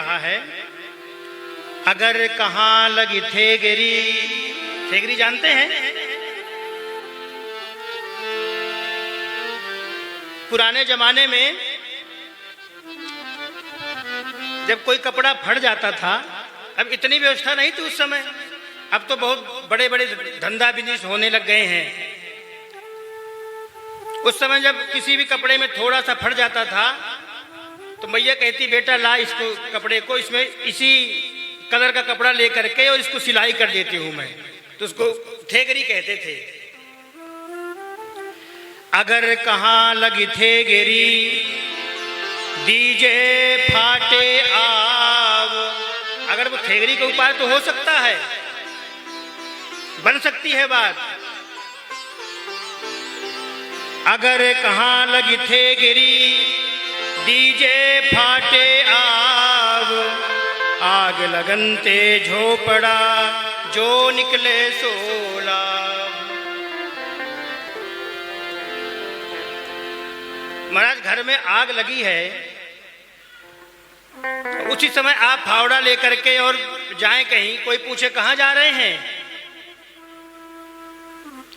कहा है, अगर कहाँ लगी थेगरी। थेगरी जानते हैं? पुराने जमाने में जब कोई कपड़ा फट जाता था, अब इतनी व्यवस्था नहीं थी उस समय, अब तो बहुत बड़े बड़े धंधा बिजनेस होने लग गए हैं। उस समय जब किसी भी कपड़े में थोड़ा सा फट जाता था तो मैया कहती, बेटा ला इसको, कपड़े को इसमें इसी कलर का कपड़ा लेकर के और इसको सिलाई कर देती हूं मैं। तो उसको थेगरी कहते थे। अगर कहाँ लगी थेगरी दीजे फाटे आव। अगर वो थेगरी का उपाय तो हो सकता है, बन सकती है बात। अगर कहाँ लगी थेगरी दीजे फाटे आव, आग लगनते झोपड़ा जो निकले सोला। महाराज घर में आग लगी है, उसी समय आप फावड़ा लेकर के और जाएं कहीं, कोई पूछे कहाँ जा रहे हैं,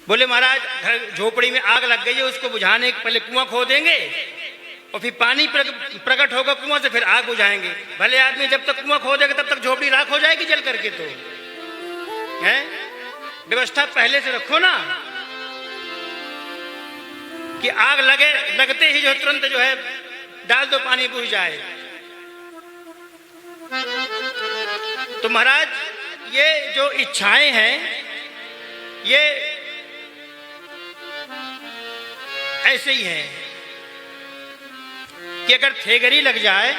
बोले महाराज घर झोपड़ी में आग लग गई है, उसको बुझाने पहले कुआं खोदेंगे और फिर पानी प्रकट होगा कुआं से, फिर आग बुझाएंगे। भले आदमी जब तक कुआं खोदेगा तब तक झोपड़ी राख हो जाएगी जल करके। तो है व्यवस्था पहले से रखो ना, कि आग लगते ही जो तुरंत जो है डाल दो, पानी बुझ जाए। तो महाराज ये जो इच्छाएं हैं ये ऐसे ही हैं कि अगर थेगरी लग जाए,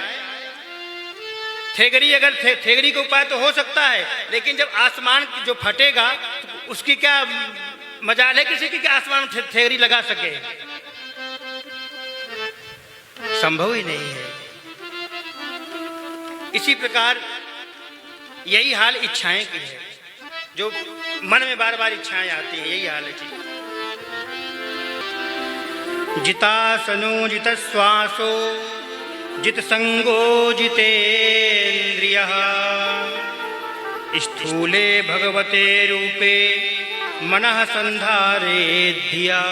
थेगरी का उपाय तो हो सकता है, लेकिन जब आसमान जो फटेगा तो उसकी क्या मजाल है किसी की कि आसमान में थेगरी लगा सके? संभव ही नहीं है। इसी प्रकार यही हाल इच्छाएं की है, जो मन में बार बार इच्छाएं आती हैं, यही हाल है। ठीक, जितासनो जित श्वासो जित संगो जितेन्द्रियः, स्थूले भगवते रूपे मनः संधारे धिया।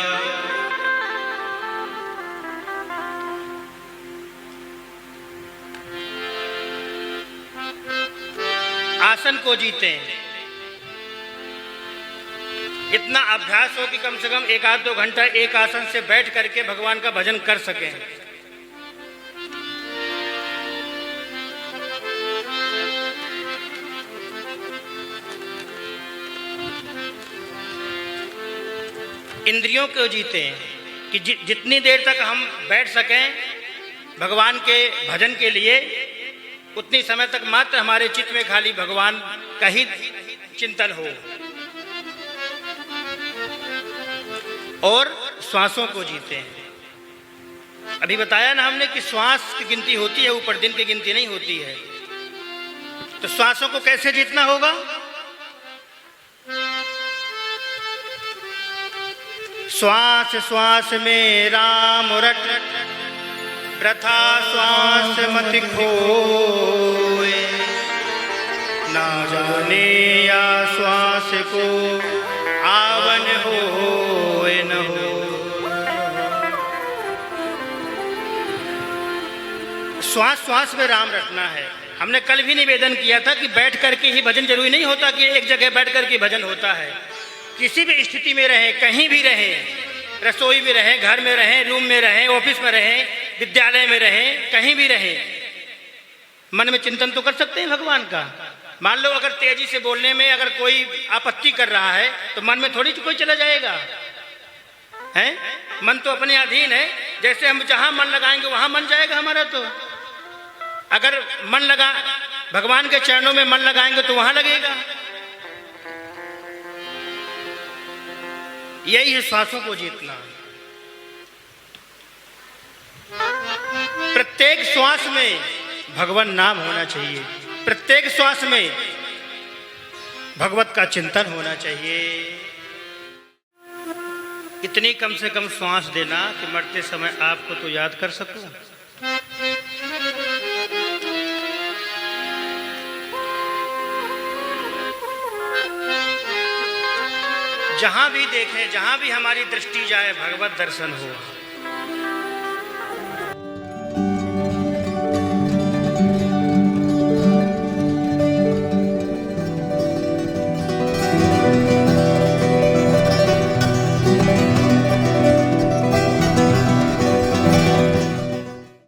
आसन को जीते, इतना अभ्यास हो कि कम से कम 1-2 घंटा एक आसन से बैठ करके भगवान का भजन कर सकें। इंद्रियों को जीते कि जितनी देर तक हम बैठ सकें भगवान के भजन के लिए, उतनी समय तक मात्र हमारे चित्त में खाली भगवान का ही चिंतन हो। और श्वासों को जीते हैं। अभी बताया ना हमने कि श्वास की गिनती होती है, ऊपर दिन की गिनती नहीं होती है। तो श्वासों को कैसे जीतना होगा? श्वास श्वास में राम रट, वृथा श्वास मत खोए, ना जाने या श्वास को आवन होए न हो। श्वास श्वास में राम रखना है। हमने कल भी निवेदन किया था कि बैठ करके ही भजन जरूरी नहीं होता कि एक जगह बैठ करके भजन होता है। किसी भी स्थिति में रहे, कहीं भी रहे, रसोई में रहे, घर में रहे, रूम में रहे, ऑफिस में रहे, विद्यालय में रहे, कहीं भी रहे, मन में चिंतन तो कर सकते हैं भगवान का। मान लो अगर तेजी से बोलने में अगर कोई आपत्ति कर रहा है तो मन में थोड़ी कोई चला जाएगा, है? मन तो अपने अधीन है। जैसे हम जहां मन लगाएंगे वहां मन जाएगा हमारा। तो अगर मन लगा भगवान के चरणों में मन लगाएंगे तो वहां लगेगा। यही है श्वासों को जीतना। प्रत्येक श्वास में भगवान नाम होना चाहिए, प्रत्येक श्वास में भगवत का चिंतन होना चाहिए। इतनी कम से कम श्वास देना कि मरते समय आपको तो याद कर सकूं। जहाँ भी देखें, जहाँ भी हमारी दृष्टि जाए, भगवत दर्शन हो।